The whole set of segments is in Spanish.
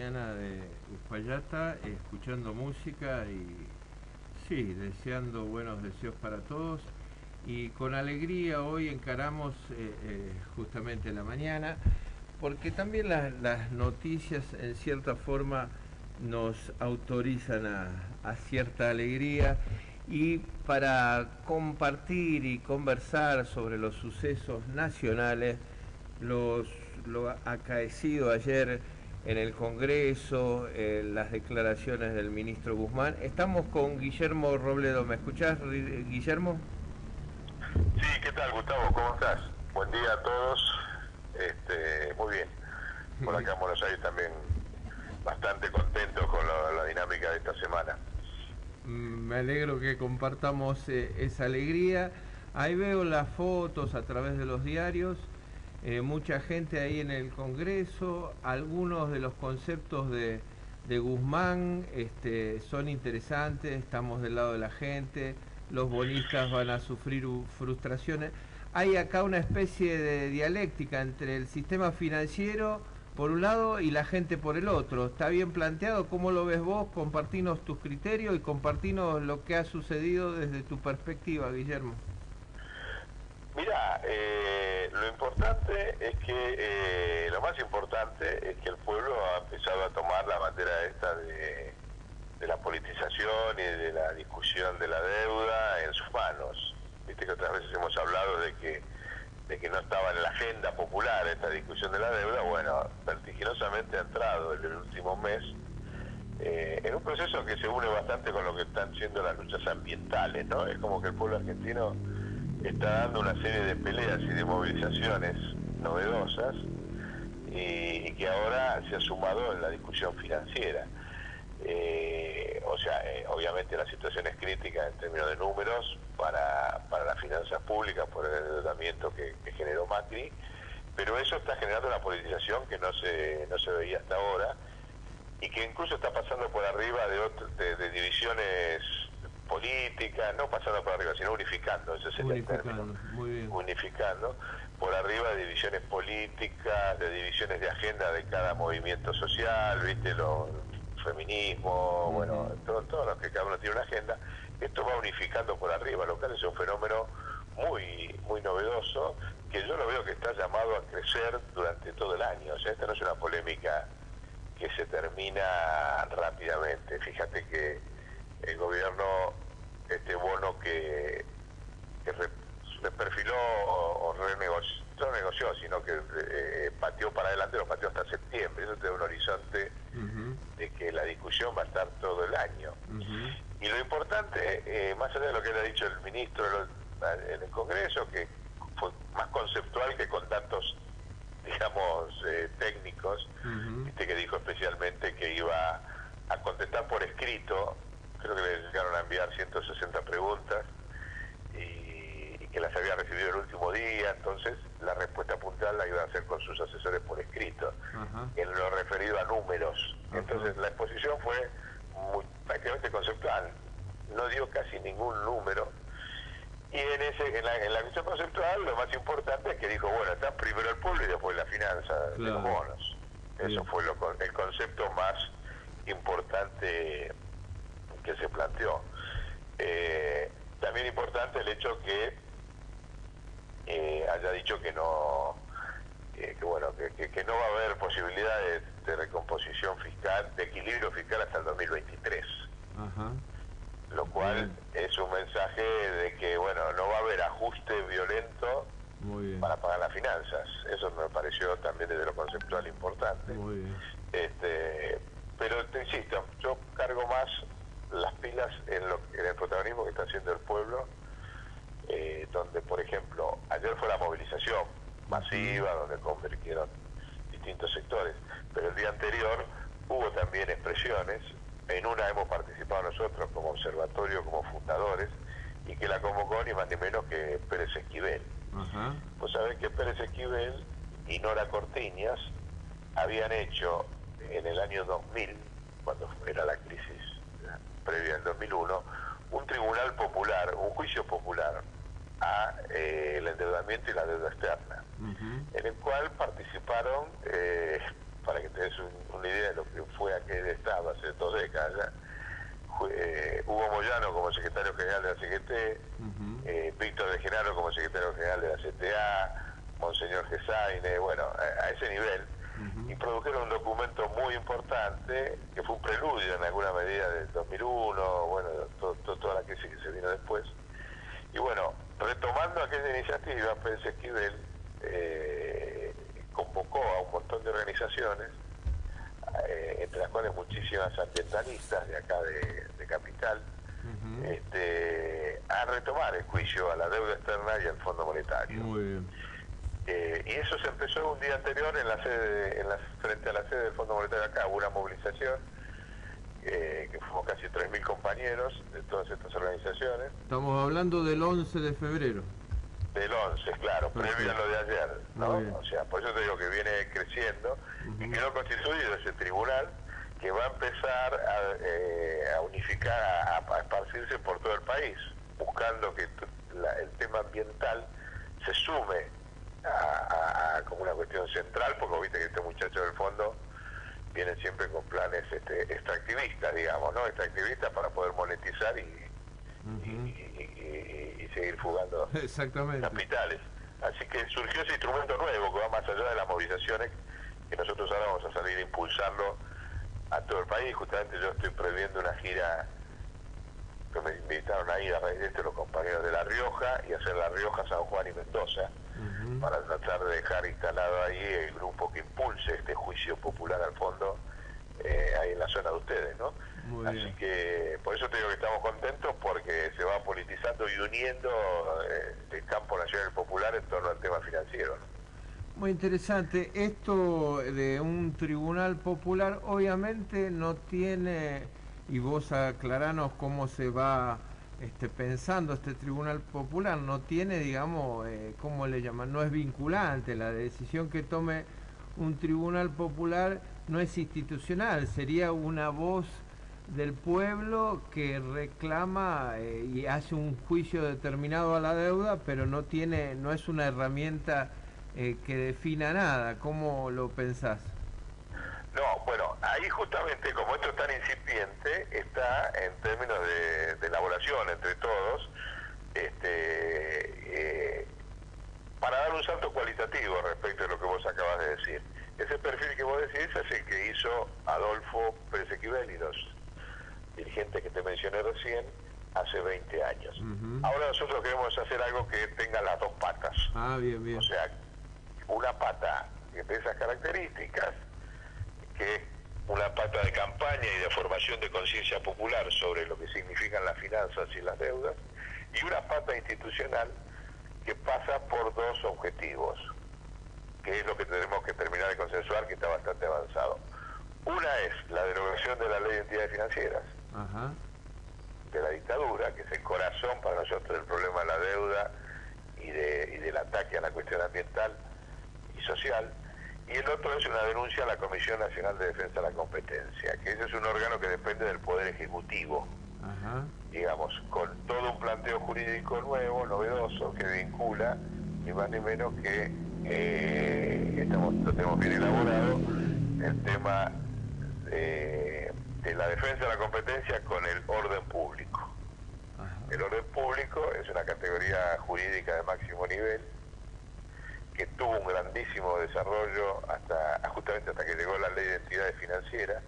mañana de Uspallata, escuchando música y sí, deseando buenos deseos para todos. Y con alegría hoy encaramos justamente la mañana, porque también las noticias en cierta forma nos autorizan a cierta alegría, y para compartir y conversar sobre los sucesos nacionales, lo acaecido ayer en el Congreso, las declaraciones del ministro Guzmán. Estamos con Guillermo Robledo. ¿Me escuchás, Guillermo? Sí, ¿qué tal, Gustavo? ¿Cómo estás? Buen día a todos. Muy bien. Por acá en Buenos Aires también bastante contento con la dinámica de esta semana. Me alegro que compartamos esa alegría. Ahí veo las fotos a través de los diarios, mucha gente ahí en el Congreso. Algunos de los conceptos de Guzmán son interesantes. Estamos del lado de la gente, los bonistas van a sufrir frustraciones. Hay acá una especie de dialéctica entre el sistema financiero por un lado y la gente por el otro. ¿Está bien planteado? ¿Cómo lo ves vos? Compartinos tus criterios y compartinos lo que ha sucedido desde tu perspectiva, Guillermo. Mira, lo importante es que, lo más importante es que el pueblo ha empezado a tomar la bandera esta de la politización y de la discusión de la deuda en sus manos. Viste que otras veces hemos hablado de que no estaba en la agenda popular esta discusión de la deuda. Bueno, vertiginosamente ha entrado en el último mes en un proceso que se une bastante con lo que están siendo las luchas ambientales, ¿no? Es como que el pueblo argentino está dando una serie de peleas y de movilizaciones novedosas y que ahora se ha sumado en la discusión financiera. Obviamente la situación es crítica en términos de números para las finanzas públicas por el endeudamiento que generó Macri, pero eso está generando una politización que no se veía hasta ahora y que incluso está pasando por arriba de divisiones políticas, no pasando por arriba, sino unificando, ese sería el término. Muy bien. Unificando por arriba de divisiones políticas, de divisiones de agenda de cada movimiento social, viste, feminismo, bueno, todos los que cada uno tiene una agenda. Esto va unificando por arriba, lo cual es un fenómeno muy novedoso, que yo lo veo que está llamado a crecer durante todo el año. O sea, esta no es una polémica que se termina rápidamente. Fíjate que el gobierno, este bono que perfiló o renegoció, no negoció, sino que pateó para adelante, lo pateó hasta septiembre. Eso te da un horizonte de que la discusión va a estar todo el año. Y lo importante, más allá de lo que le ha dicho el ministro en el Congreso, que fue más conceptual que con datos, digamos, técnicos, viste que dijo especialmente que iba a contestar por escrito. Creo que le llegaron a enviar 160 preguntas y que las había recibido el último día, entonces la respuesta puntual la iba a hacer con sus asesores por escrito, en lo referido a números. Entonces la exposición fue prácticamente conceptual, no dio casi ningún número, y en la visión conceptual lo más importante es que dijo, bueno, está primero el pueblo y después la finanza de los bonos. Eso fue el concepto más importante que se planteó. También importante el hecho que haya dicho que no va a haber posibilidades de recomposición fiscal, de equilibrio fiscal hasta el 2023. Lo cual es un mensaje de que no va a haber ajuste violento para pagar las finanzas. Eso me pareció también desde lo conceptual importante. Pero te insisto, yo cargo más las pilas en el protagonismo que está haciendo el pueblo, donde, por ejemplo, ayer fue la movilización masiva, donde convergieron distintos sectores, pero el día anterior hubo también expresiones. En una hemos participado nosotros como observatorio, como fundadores, y que la convocó ni más ni menos que Pérez Esquivel. Pues sabés que Pérez Esquivel y Nora Cortiñas habían hecho en el año 2000, cuando era la crisis previa al 2001, un tribunal popular, un juicio popular a el endeudamiento y la deuda externa, en el cual participaron para que te des una idea de lo que fue aquel Estado hace 2 décadas ya. Hugo Moyano como secretario general de la CGT, Víctor de Genaro como secretario general de la CTA, Monseñor Gesaine, bueno, a ese nivel, y produjeron un documento muy importante que fue un preludio en alguna medida del 2001, bueno, toda la crisis que se vino después. Y bueno, retomando aquella iniciativa, Pérez Esquivel convocó a un montón de organizaciones, entre las cuales muchísimas ambientalistas de acá de Capital, a retomar el juicio a la deuda externa y al Fondo Monetario. Muy bien. Y eso se empezó un día anterior en la sede, frente a la sede del Fondo Monetario acá, hubo una movilización que fuimos casi 3.000 compañeros de todas estas organizaciones. Estamos hablando del 11 de febrero. Del 11, claro, perfecto, previo a lo de ayer, ¿no? O sea, por eso te digo que viene creciendo y quedó constituido ese tribunal que va a empezar a unificar, a esparcirse por todo el país, buscando que el tema ambiental se sume a como una cuestión central, porque viste que estos muchachos del fondo vienen siempre con planes extractivistas, digamos, ¿no? Extractivistas para poder monetizar y seguir fugando capitales. Así que surgió ese instrumento nuevo que va más allá de las movilizaciones, que nosotros ahora vamos a salir a impulsarlo a todo el país. Justamente yo estoy previendo una gira que me invitaron a ir a raíz de esto los compañeros de La Rioja, y hacer La Rioja, San Juan y Mendoza, para tratar de dejar instalado ahí el grupo que impulse este juicio popular al fondo, ahí en la zona de ustedes, ¿no? Así que por eso te digo que estamos contentos, porque se va politizando y uniendo el campo nacional y popular en torno al tema financiero, ¿no? Muy interesante. Esto de un tribunal popular obviamente no tiene, y vos aclaranos cómo se va pensando este tribunal popular, no tiene, digamos, ¿cómo le llaman? No es vinculante, la decisión que tome un tribunal popular no es institucional, sería una voz del pueblo que reclama y hace un juicio determinado a la deuda, pero no es una herramienta que defina nada. ¿Cómo lo pensás? No, bueno, ahí justamente, como esto es tan incipiente, está en términos de elaboración entre todos, para dar un salto cualitativo respecto de lo que vos acabas de decir. Ese perfil que vos decís es el que hizo Adolfo Pérez Esquivel y los dirigentes que te mencioné recién hace 20 años. Ahora nosotros queremos hacer algo que tenga las dos patas. Bien, bien. O sea, una pata de esas características, que es una pata de campaña y de formación de conciencia popular sobre lo que significan las finanzas y las deudas, y una pata institucional que pasa por dos objetivos, que es lo que tenemos que terminar de consensuar, que está bastante avanzado. Una es la derogación de la Ley de Entidades Financieras, de la dictadura, que es el corazón para nosotros del problema de la deuda y del ataque a la cuestión ambiental y social. Y el otro es una denuncia a la Comisión Nacional de Defensa de la Competencia, que ese es un órgano que depende del Poder Ejecutivo, digamos, con todo un planteo jurídico nuevo, novedoso, que vincula, ni más ni menos que, lo tenemos bien elaborado, el tema de la defensa de la competencia con el orden público. El orden público es una categoría jurídica de máximo nivel, que tuvo un grandísimo desarrollo justamente hasta que llegó la Ley de Entidades Financieras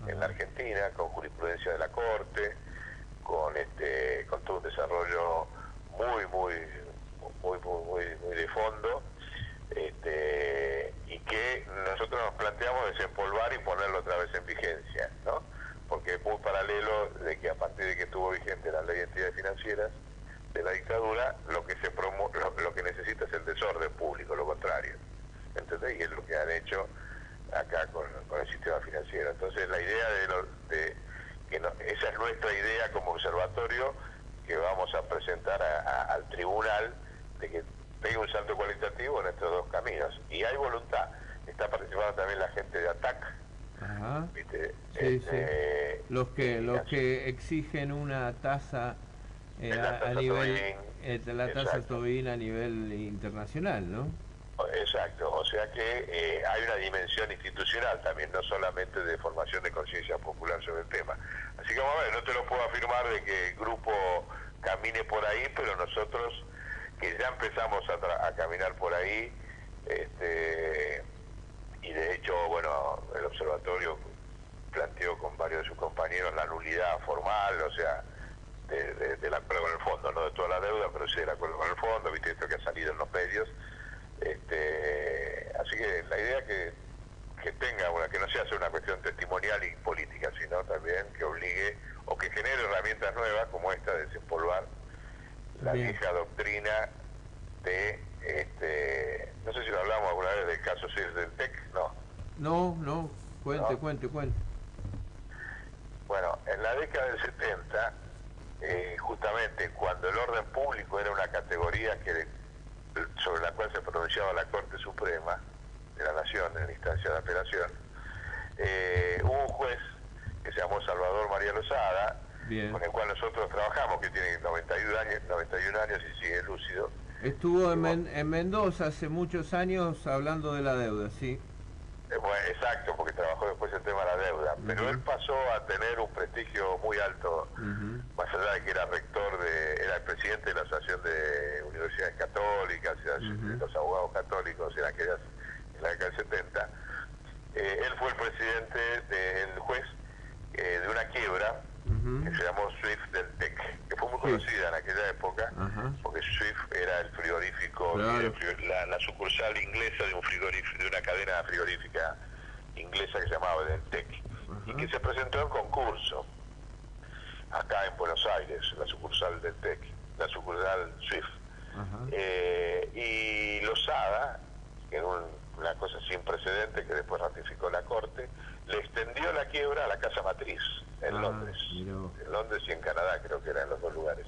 en la Argentina, con jurisprudencia de la Corte, con todo un desarrollo muy de fondo, y que nosotros nos planteamos desempolvar y ponerlo otra vez en vigencia, ¿no? Porque es muy paralelo de que a partir de que estuvo vigente la Ley de Entidades Financieras de la dictadura, lo que necesita es el desorden público, lo contrario, ¿entendés? Y es lo que han hecho acá con el sistema financiero. Entonces la idea esa es nuestra idea como observatorio, que vamos a presentar al tribunal, de que pegue un salto cualitativo en estos dos caminos. Y hay voluntad. Está participando también la gente de ATAC. ¿Viste? Sí. Los que exigen una tasa a nivel, la tasa Tobin a nivel internacional, ¿no? Exacto, o sea que hay una dimensión institucional también, no solamente de formación de conciencia popular sobre el tema. Así que vamos a ver, no te lo puedo afirmar de que el grupo camine por ahí, pero nosotros que ya empezamos a caminar por ahí, y de hecho, bueno, el observatorio planteó con varios de sus compañeros la nulidad formal, o sea, del acuerdo con el fondo, no de toda la deuda, pero sí del acuerdo con el fondo, viste esto que ha salido en los medios. Así que la idea que tenga que no sea solo una cuestión testimonial y política, sino también que obligue o que genere herramientas nuevas como esta de desempolvar la vieja doctrina de no sé si lo hablamos alguna vez del caso CIR del TEC, no, cuente. Bueno, en la década del 70, justamente cuando el orden público era una categoría sobre la cual se pronunciaba la Corte Suprema de la Nación en instancia de apelación, hubo un juez que se llamó Salvador María Lozada, con el cual nosotros trabajamos, que tiene 91 años y sigue lúcido. Estuvo en Mendoza hace muchos años hablando de la deuda, sí. Bueno, exacto, porque trabajó después el tema de la deuda, pero él pasó a tener un prestigio muy alto, más allá de que era era el presidente de la Asociación de Universidades Católicas, de los abogados católicos en la década del 70. Él fue el presidente del juez de una quiebra que se llamó SWIFT del TEC, que fue muy conocida en aquella época, porque SWIFT era el frigorífico, la sucursal inglesa de un frigorífico, de una cadena frigorífica inglesa que se llamaba del TEC, y que se presentó en concurso acá en Buenos Aires, la sucursal del TEC, la sucursal SWIFT. Y Lozada, que era una cosa sin precedentes que después ratificó la Corte, le extendió la quiebra a la casa matriz en Londres. En Londres y en Canadá, creo que eran los dos lugares.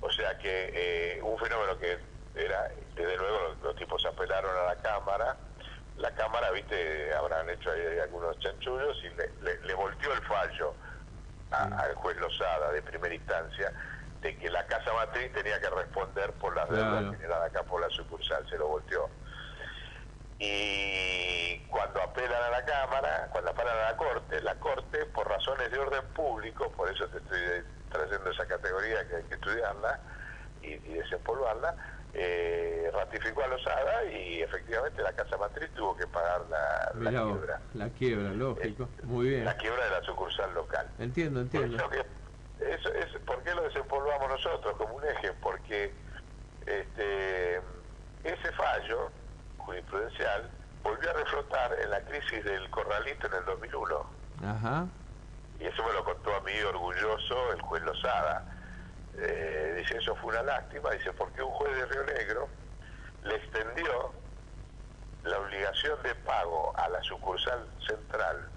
O sea que un fenómeno que era, desde luego los tipos apelaron a la Cámara, viste, habrán hecho ahí algunos chanchullos y le volteó el fallo al juez Lozada de primera instancia de que la casa matriz tenía que responder por las deudas generadas acá por la sucursal, se lo volteó. Y cuando apelan a la Cámara, cuando apelan a la Corte, por razones de orden público, por eso te estoy trayendo esa categoría que hay que estudiarla y desempolvarla, ratificó a Lozada y efectivamente la casa matriz tuvo que pagar la quiebra. La quiebra, lógico, muy bien. La quiebra de la sucursal local. Entiendo. Eso es, ¿por qué lo desempolvamos nosotros como un eje? Porque ese fallo jurisprudencial volvió a reflotar en la crisis del Corralito en el 2001. Y eso me lo contó a mí orgulloso el juez Lozada. Dice, eso fue una lástima, dice, porque un juez de Río Negro le extendió la obligación de pago a la sucursal central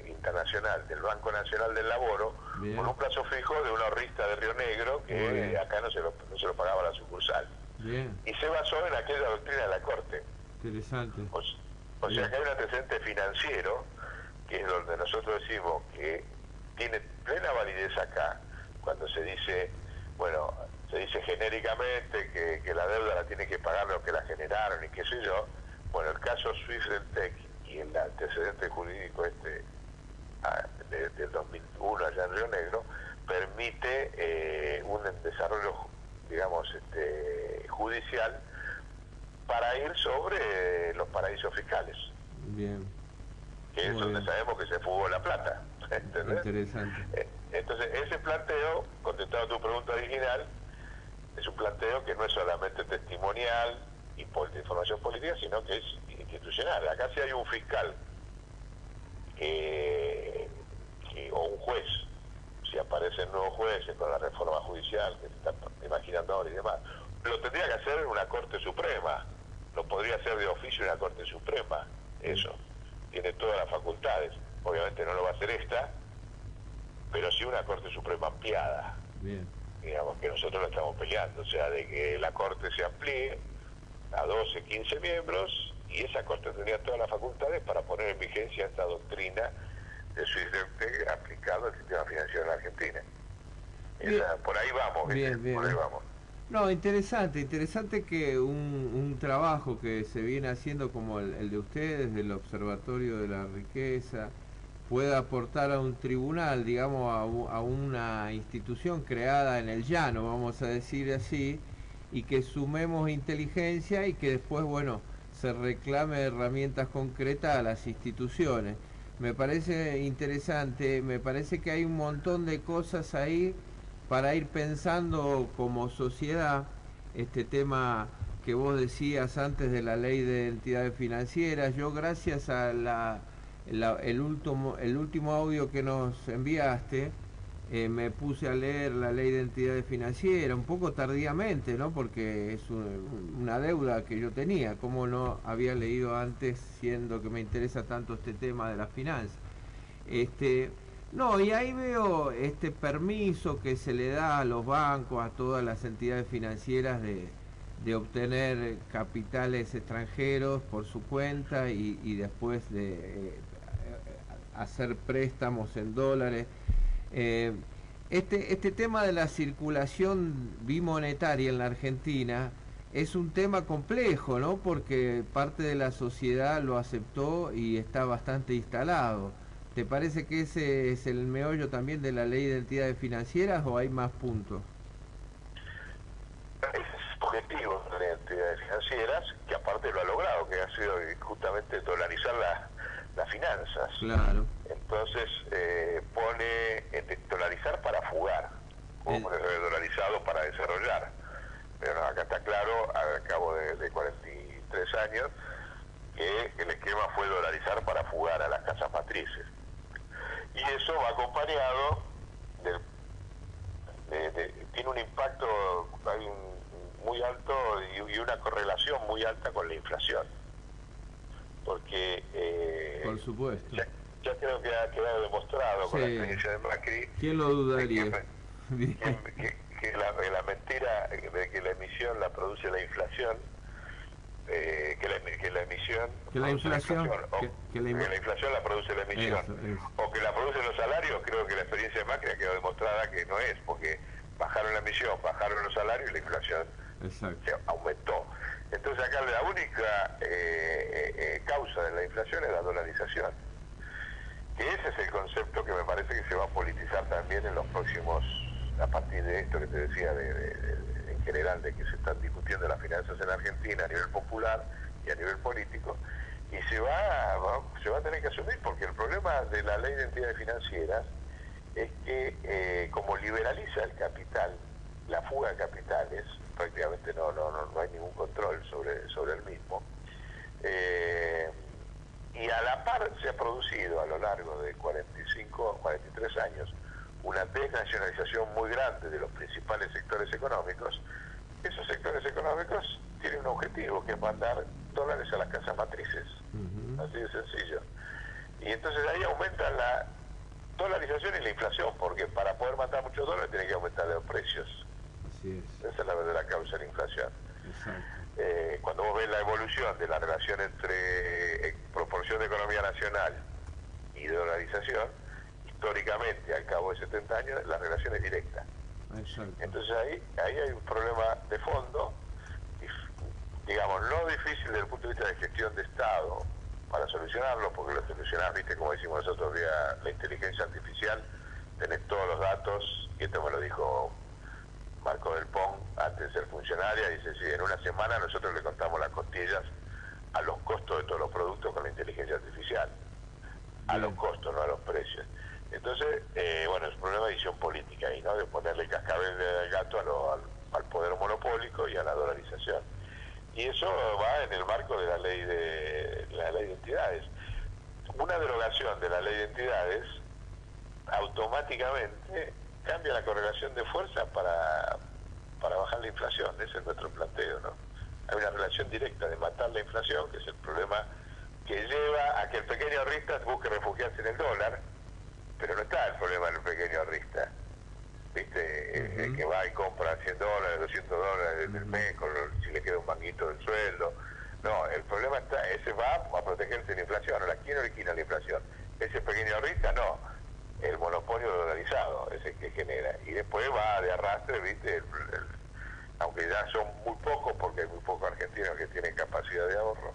internacional del Banco Nacional del Laboro con un plazo fijo de una ahorrista de Río Negro que acá no se lo pagaba la sucursal. Y se basó en aquella doctrina de la Corte. Interesante. O sea que hay un antecedente financiero, que es donde nosotros decimos que tiene plena validez acá, cuando se dice, bueno, se dice genéricamente que la deuda la tiene que pagar los que la generaron y qué sé yo. Bueno, el caso SWIFT del TEC y el antecedente jurídico del 2001 allá en Río Negro permite un desarrollo, digamos, judicial para ir sobre los paraísos fiscales. Que es donde sabemos que se fugó la plata. ¿Entendés? Interesante. Entonces, ese planteo, contestando a tu pregunta original, es un planteo que no es solamente testimonial y de información política, sino que es institucional. Acá si hay un fiscal o un juez, si aparecen nuevos jueces con la reforma judicial que se está imaginando ahora y demás, lo tendría que hacer en una Corte Suprema, lo podría hacer de oficio en una Corte Suprema, eso, tiene todas las facultades, obviamente no lo va a hacer esta, pero sí una Corte Suprema ampliada, digamos que nosotros lo estamos peleando, o sea, de que la Corte se amplíe a 12, 15 miembros, y esa Corte tendría todas las facultades para poner en vigencia esta doctrina de SWIFT aplicado al sistema financiero en la Argentina. Por ahí vamos, por ahí vamos. No, interesante que un trabajo que se viene haciendo como el de ustedes, del Observatorio de la Riqueza, pueda aportar a un tribunal, digamos, a una institución creada en el llano, vamos a decir así, y que sumemos inteligencia y que después, bueno, se reclame herramientas concretas a las instituciones. Me parece interesante, me parece que hay un montón de cosas ahí para ir pensando como sociedad. Este tema que vos decías antes de la ley de entidades financieras, yo gracias a el último audio que nos enviaste, me puse a leer la ley de entidades financieras, un poco tardíamente, ¿no? Porque es una deuda que yo tenía, como no había leído antes, siendo que me interesa tanto este tema de las finanzas. No, y ahí veo este permiso que se le da a los bancos, a todas las entidades financieras de obtener capitales extranjeros por su cuenta y después de hacer préstamos en dólares. Este tema de la circulación bimonetaria en la Argentina es un tema complejo, ¿no? Porque parte de la sociedad lo aceptó y está bastante instalado. ¿Te parece que ese es el meollo también de la ley de entidades financieras o hay más puntos? Es objetivo de las entidades financieras, que aparte lo ha logrado, que ha sido justamente dolarizar las finanzas. Claro. Entonces pone dolarizar para fugar, como dolarizado para desarrollar. Pero no, acá está claro, al cabo de 43 años, que el esquema fue dolarizar para fugar a las casas matrices. Y eso va acompañado tiene un impacto muy alto y una correlación muy alta con la inflación. Porque por supuesto. Ya creo que ha quedado demostrado con la experiencia de Macri. ¿Quién lo dudaría? Que la mentira de que la emisión la produce la inflación, que la inflación la produce la emisión, eso. O que la producen los salarios. Creo que la experiencia de Macri ha quedado demostrada que no es, porque bajaron la emisión, bajaron los salarios y la inflación se aumentó. Entonces acá la única causa de la inflación es la dolarización, que ese es el concepto que me parece que se va a politizar también en los próximos, a partir de esto que te decía en general, de que se están discutiendo las finanzas en Argentina a nivel popular y a nivel político, y se va a tener que asumir, porque el problema de la ley de entidades financieras es que como liberaliza el capital, la fuga de capitales, prácticamente no hay ningún control sobre el mismo, y a la par se ha producido a lo largo de 43 años una desnacionalización muy grande de los principales sectores económicos. Esos sectores económicos tienen un objetivo, que es mandar dólares a las casas matrices, así de sencillo. Y entonces ahí aumenta la dolarización y la inflación, porque para poder mandar muchos dólares tiene que aumentar los precios. Así es. Esa es la verdadera causa de la inflación. Cuando vos ves la evolución de la relación entre proporción de economía nacional y dolarización, históricamente, al cabo de 70 años, la relación es directa. Exacto. Entonces ahí hay un problema de fondo, digamos, no difícil desde el punto de vista de gestión de Estado para solucionarlo, porque lo solucionás, viste, como decimos nosotros, vía la inteligencia artificial, tenés todos los datos, y esto me lo dijo Marco del Pon antes de ser funcionaria, dice, si en una semana nosotros le contamos las costillas a los costos de todos los productos con la inteligencia artificial, a los costos, no a los precios. Entonces, bueno, es un problema de visión política ahí, ¿no? De ponerle cascabel del gato al poder monopólico y a la dolarización. Y eso va en el marco de la ley de entidades. Una derogación de la ley de entidades automáticamente cambia la correlación de fuerza para bajar la inflación. Ese es nuestro planteo, ¿no? Hay una relación directa de matar la inflación, que es el problema que lleva a que el pequeño ahorrista busque refugiarse en el dólar, pero no está el problema del pequeño ahorrista, ¿viste? El que va y compra $100, $200 del mes, si le queda un manguito del sueldo. No, el problema está, ese va a protegerse de la inflación, ¿quién origina la inflación? Ese pequeño ahorrista, no, el monopolio dolarizado es el que genera, y después va de arrastre, ¿viste? aunque ya son muy pocos, porque hay muy pocos argentinos que tienen capacidad de ahorro,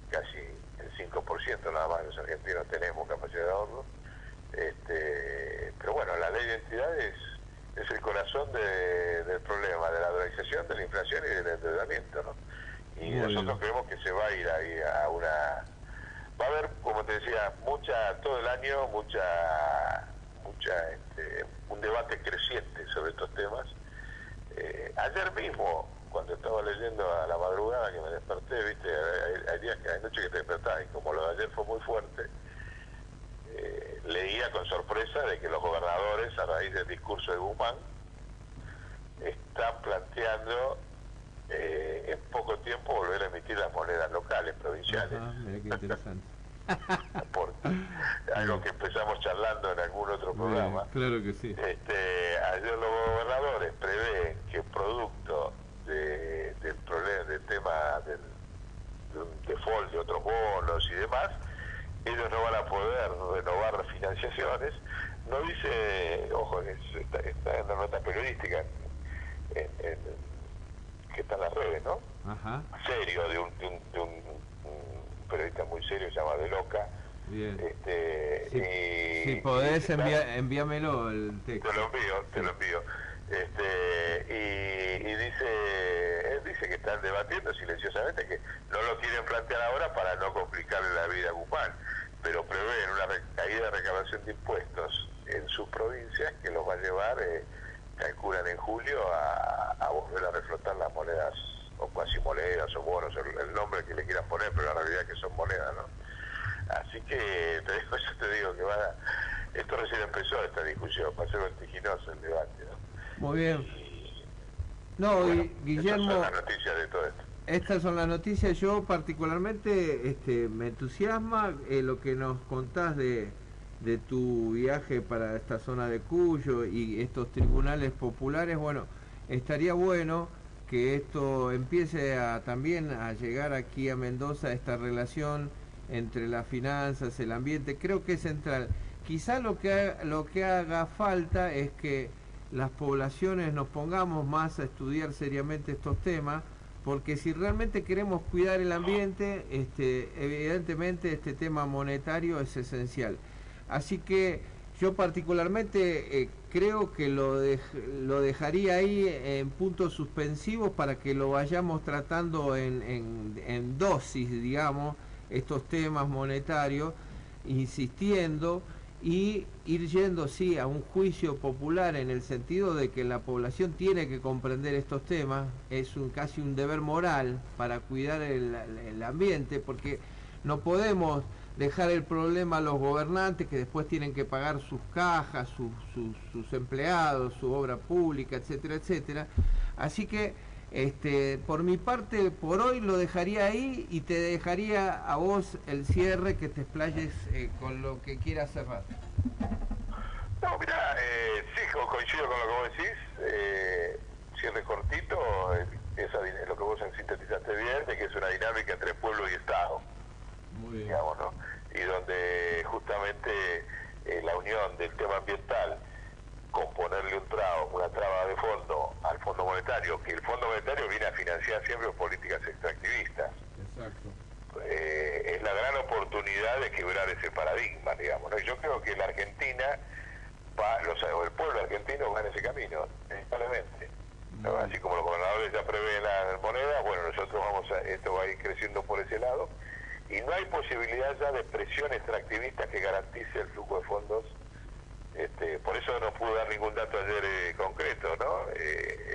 casi el 5% nada más de los argentinos tenemos capacidad de ahorro. Pero bueno, la ley de identidad es el corazón del problema, de la dolarización, de la inflación y del endeudamiento, ¿no? Y nosotros creemos que se va a ir ahí a una... Va a haber, como te decía, todo el año, un debate creciente sobre estos temas. Ayer mismo, cuando estaba leyendo a la madrugada que me desperté, viste, hay noches que te despertás y como lo de ayer fue muy fuerte, leía con sorpresa de que los gobernadores, a raíz del discurso de Guzmán, están planteando en poco tiempo volver a emitir las monedas locales, provinciales. Mira qué interesante. Algo que empezamos charlando en algún otro programa. Claro que sí. Ayer los gobernadores prevén que producto del problema, del tema del default de otros bonos y demás, ellos no van a poder renovar financiaciones. No dice, ojo, está en la nota periodística que está en las redes, ¿no? Ajá. Serio, de un periodista muy serio, se llama De Loca. Bien. Si podés, envíamelo el texto. Te lo envío. Él dice que están debatiendo silenciosamente, que no lo quieren plantear ahora para no complicarle la vida a Guzmán, pero prevén una caída de recaudación de impuestos en sus provincias que los va a llevar, calculan en julio, a volver a reflotar las monedas, o cuasi monedas, o bonos, el nombre que le quieran poner, pero la realidad es que son monedas, ¿no? Así que yo te digo que esto recién empezó, esta discusión, va a ser vertiginoso el debate, ¿no? Muy bien. Guillermo, estas son las noticias de todo esto. Estas son las noticias. Yo particularmente me entusiasma lo que nos contás de tu viaje para esta zona de Cuyo y estos tribunales populares. Bueno, estaría bueno que esto empiece también a llegar aquí a Mendoza, esta relación entre las finanzas, el ambiente. Creo que es central. Quizá lo que haga falta es que las poblaciones nos pongamos más a estudiar seriamente estos temas, porque si realmente queremos cuidar el ambiente, evidentemente este tema monetario es esencial. Así que yo particularmente creo que lo dejaría ahí en puntos suspensivos para que lo vayamos tratando en dosis, digamos, estos temas monetarios, insistiendo y ir yendo, sí, a un juicio popular en el sentido de que la población tiene que comprender estos temas, es casi un deber moral para cuidar el ambiente, porque no podemos dejar el problema a los gobernantes que después tienen que pagar sus cajas, sus empleados, su obra pública, etcétera, etcétera. Así que por mi parte, por hoy lo dejaría ahí y te dejaría a vos el cierre, que te explayes con lo que quieras cerrar. No, mirá, sí, coincido con lo que vos decís, cierre cortito, lo que vos sintetizaste bien, de que es una dinámica entre pueblo y Estado. Muy bien. Digamos, ¿no? Y donde justamente la unión del tema ambiental con ponerle una traba de fondo al Fondo Monetario, que el Fondo Monetario viene a financiar siempre políticas extractivistas. Exacto. Es la gran oportunidad de quebrar ese paradigma, digamos, ¿no? Y yo creo que la Argentina, el pueblo argentino va en ese camino, inevitablemente. ¿No? Así como los gobernadores ya prevén las monedas, bueno, nosotros esto va a ir creciendo por ese lado, y no hay posibilidad ya de presión extractivista que garantice el flujo de fondos. Por eso no pude dar ningún dato ayer concreto, ¿no?